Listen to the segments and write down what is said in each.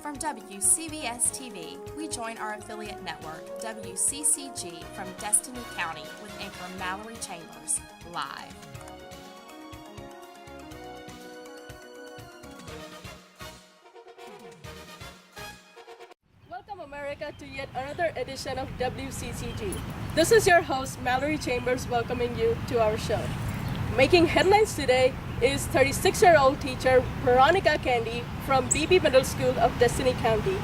From WCBS TV, we join our affiliate network, WCCG, from Destiny County with anchor Mallory Chambers, live. Welcome, America, to yet another edition of WCCG. This is your host, Mallory Chambers, welcoming you to our show. Making headlines today is 36-year-old teacher Veronica Candy from BB Middle School of Destiny County.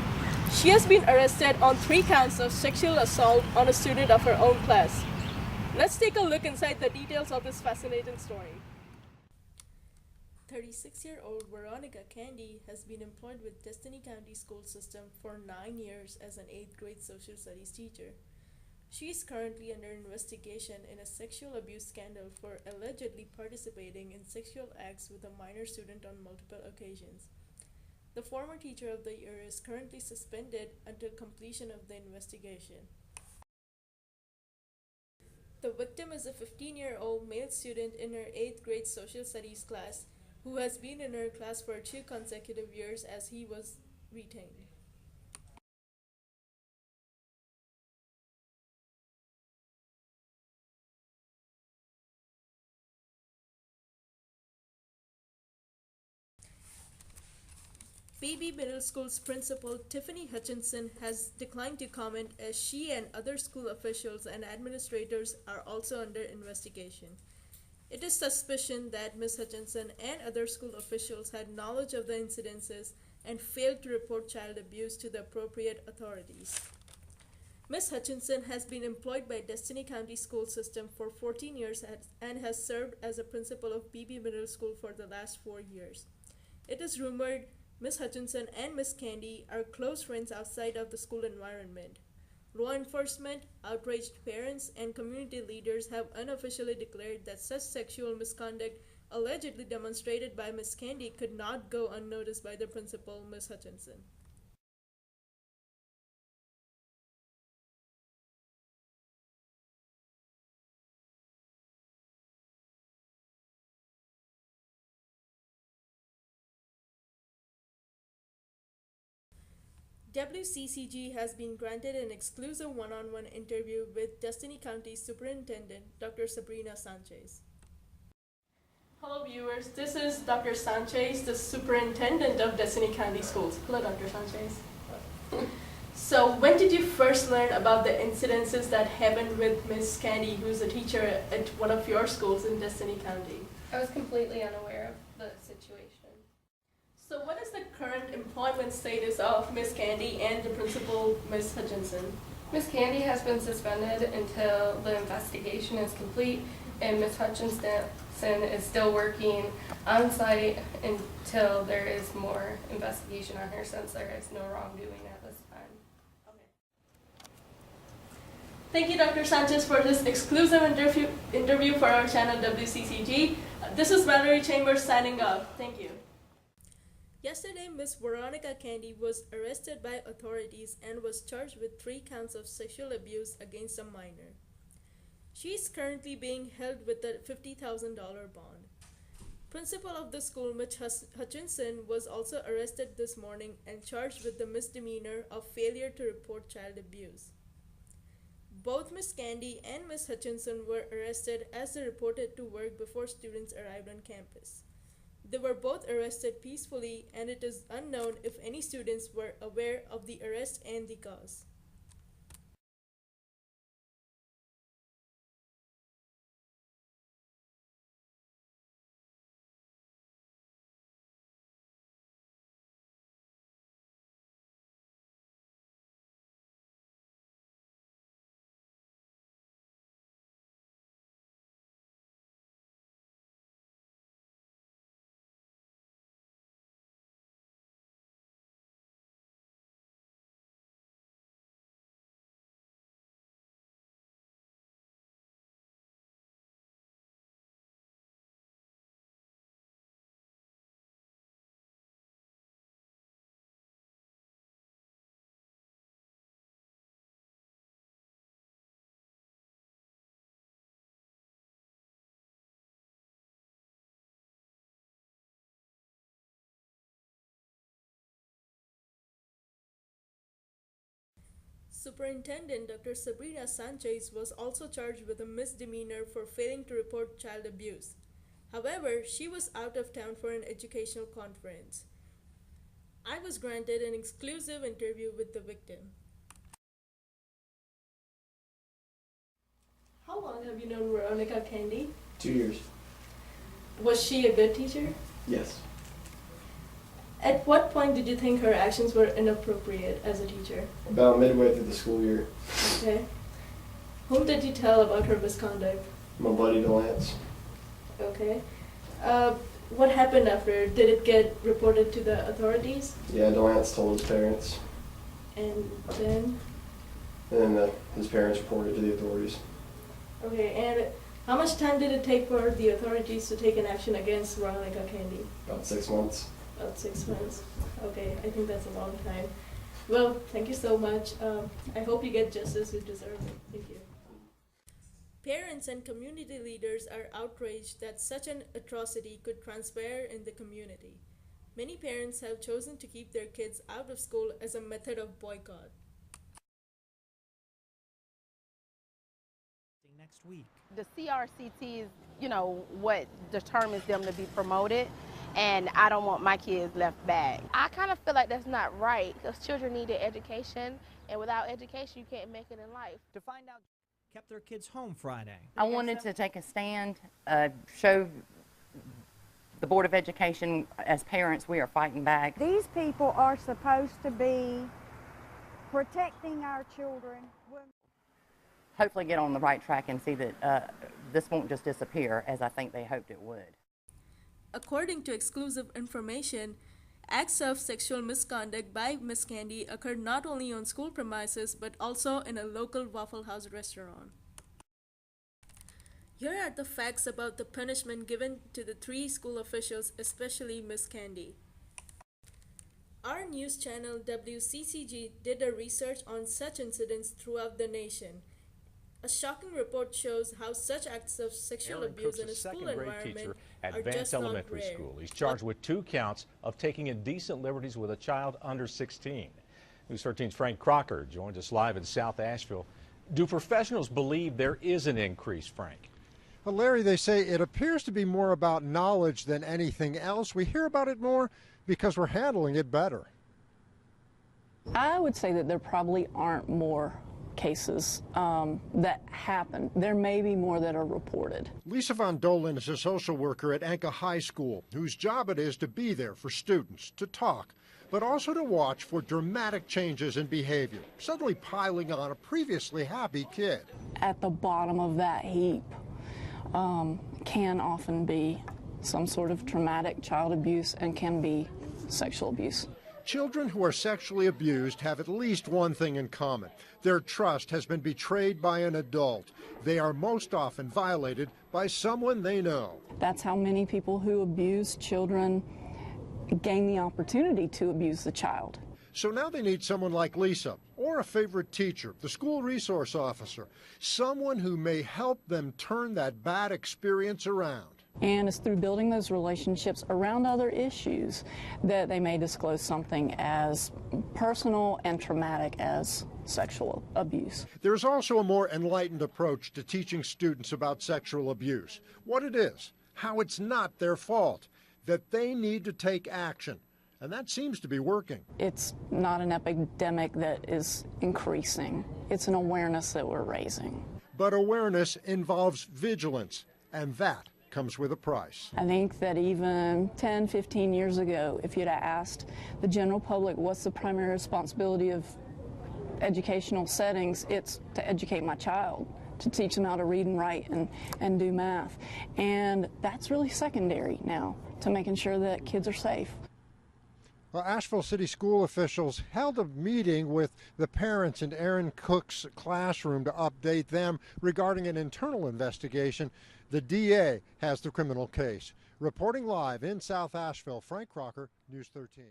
She has been arrested on 3 counts of sexual assault on a student of her own class. Let's take a look inside the details of this fascinating story. 36-year-old Veronica Candy has been employed with Destiny County School System for 9 years as an 8th grade social studies teacher. She is currently under investigation in a sexual abuse scandal for allegedly participating in sexual acts with a minor student on multiple occasions. The former teacher of the year is currently suspended until completion of the investigation. The victim is a 15-year-old male student in her 8th grade social studies class who has been in her class for 2 consecutive years as he was retained. BB Middle School's principal, Tiffany Hutchinson, has declined to comment as she and other school officials and administrators are also under investigation. It is suspicion that Ms. Hutchinson and other school officials had knowledge of the incidences and failed to report child abuse to the appropriate authorities. Ms. Hutchinson has been employed by Destiny County School System for 14 years and has served as a principal of BB Middle School for the last 4 years. It is rumored Ms. Hutchinson and Ms. Candy are close friends outside of the school environment. Law enforcement, outraged parents, and community leaders have unofficially declared that such sexual misconduct allegedly demonstrated by Ms. Candy could not go unnoticed by the principal, Ms. Hutchinson. WCCG has been granted an exclusive one-on-one interview with Destiny County Superintendent Dr. Sabrina Sanchez. Hello viewers, this is Dr. Sanchez, the Superintendent of Destiny County Schools. Hello Dr. Sanchez. So when did you first learn about the incidences that happened with Ms. Candy, who's a teacher at one of your schools in Destiny County? I was completely unaware of the situation. So what is the current employment status of Ms. Candy and the principal, Ms. Hutchinson? Ms. Candy has been suspended until the investigation is complete, and Ms. Hutchinson is still working on site until there is more investigation on her, since there is no wrongdoing at this time. Okay. Thank you, Dr. Sanchez, for this exclusive interview for our channel WCCG. This is Mallory Chambers signing off. Thank you. Yesterday, Ms. Veronica Candy was arrested by authorities and was charged with 3 counts of sexual abuse against a minor. She is currently being held with a $50,000 bond. Principal of the school, Ms. Hutchinson, was also arrested this morning and charged with the misdemeanor of failure to report child abuse. Both Ms. Candy and Ms. Hutchinson were arrested as they reported to work before students arrived on campus. They were both arrested peacefully, and it is unknown if any students were aware of the arrest and the cause. Superintendent Dr. Sabrina Sanchez was also charged with a misdemeanor for failing to report child abuse. However, she was out of town for an educational conference. I was granted an exclusive interview with the victim. How long have you known Veronica Candy? 2 years. Was she a good teacher? Yes. At what point did you think her actions were inappropriate as a teacher? About midway through the school year. Okay. Whom did you tell about her misconduct? My buddy Delance. Okay. What happened after? Did it get reported to the authorities? Yeah, Delance told his parents. And then? And then his parents reported to the authorities. Okay, and how much time did it take for the authorities to take an action against Veronica Candy? About 6 months. About 6 months. Okay, I think that's a long time. Well, thank you so much. I hope you get justice you deserve it. Thank you. Parents and community leaders are outraged that such an atrocity could transpire in the community. Many parents have chosen to keep their kids out of school as a method of boycott. Next week. The CRCT is, what determines them to be promoted, and I don't want my kids left back. I kind of feel like that's not right, because children need an education, and without education, you can't make it in life. To find out, kept their kids home Friday. I wanted to take a stand, show the Board of Education, as parents, we are fighting back. These people are supposed to be protecting our children. Hopefully get on the right track and see that this won't just disappear as I think they hoped it would. According to exclusive information, acts of sexual misconduct by Miss Candy occurred not only on school premises but also in a local Waffle House restaurant. Here are the facts about the punishment given to the 3 school officials, especially Miss Candy. Our news channel WCCG did a research on such incidents throughout the nation. A shocking report shows how such acts of sexual abuse in a school environment at are Vance just not Elementary rare. School. He's charged with 2 counts of taking indecent liberties with a child under 16. News 13's Frank Crocker joins us live in South Asheville. Do professionals believe there is an increase, Frank? Well, Larry, they say it appears to be more about knowledge than anything else. We hear about it more because we're handling it better. I would say that there probably aren't more cases that happen. There may be more that are reported. Lisa Von Dolan is a social worker at Anka High School, whose job it is to be there for students, to talk, but also to watch for dramatic changes in behavior, suddenly piling on a previously happy kid. At the bottom of that heap can often be some sort of traumatic child abuse and can be sexual abuse. Children who are sexually abused have at least one thing in common. Their trust has been betrayed by an adult. They are most often violated by someone they know. That's how many people who abuse children gain the opportunity to abuse the child. So now they need someone like Lisa, or a favorite teacher, the school resource officer, someone who may help them turn that bad experience around. And it's through building those relationships around other issues that they may disclose something as personal and traumatic as sexual abuse. There's also a more enlightened approach to teaching students about sexual abuse, what it is, how it's not their fault, that they need to take action. And that seems to be working. It's not an epidemic that is increasing. It's an awareness that we're raising. But awareness involves vigilance, and that comes with a price. I think that even 10, 15 years ago, if you'd have asked the general public what's the primary responsibility of educational settings, it's to educate my child, to teach them how to read and write and do math. And that's really secondary now to making sure that kids are safe. Well, Asheville City school officials held a meeting with the parents in Aaron Cook's classroom to update them regarding an internal investigation. The DA has the criminal case. Reporting live in South Asheville, Frank Crocker, News 13.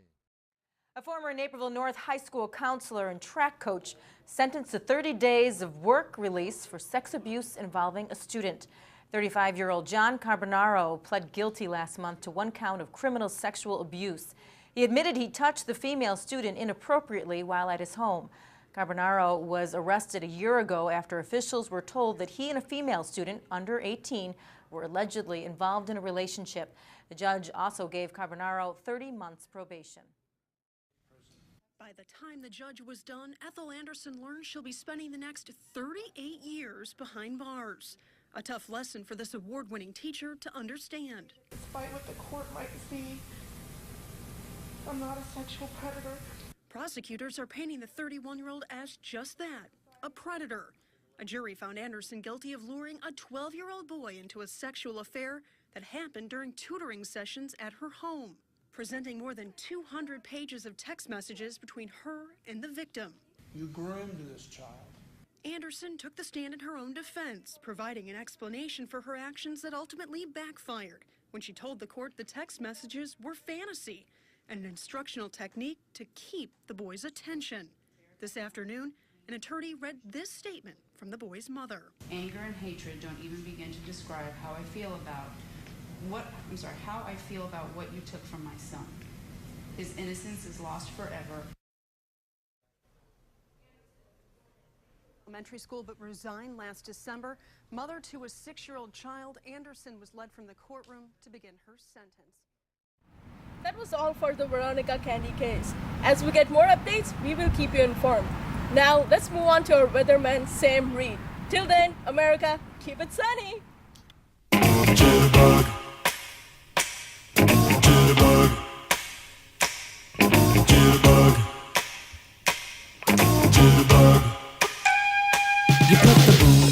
A former Naperville North High School counselor and track coach sentenced to 30 days of work release for sex abuse involving a student. 35-year-old John Carbonaro pled guilty last month to 1 count of criminal sexual abuse. He admitted he touched the female student inappropriately while at his home. Carbonaro was arrested a year ago after officials were told that he and a female student under 18 were allegedly involved in a relationship. The judge also gave Carbonaro 30 months probation. By the time the judge was done, Ethel Anderson learned she'll be spending the next 38 years behind bars. A tough lesson for this award-winning teacher to understand. Despite what the court might see, I'm not a sexual predator. Prosecutors are painting the 31-year-old as just that, a predator. A jury found Anderson guilty of luring a 12-year-old boy into a sexual affair that happened during tutoring sessions at her home, presenting more than 200 pages of text messages between her and the victim. You groomed this child. Anderson took the stand in her own defense, providing an explanation for her actions that ultimately backfired when she told the court the text messages were fantasy and an instructional technique to keep the boy's attention. This afternoon, an attorney read this statement from the boy's mother. Anger and hatred don't even begin to describe how I feel about what you took from my son. His innocence is lost forever. Elementary school, but resigned last December. Mother to a 6-year-old child, Anderson was led from the courtroom to begin her sentence. That was all for the Veronica Candy case. As we get more updates, we will keep you informed. Now, let's move on to our weatherman, Sam Reed. Till then, America, keep it sunny. Jitterbug. Jitterbug. Jitterbug. Jitterbug. You put the boom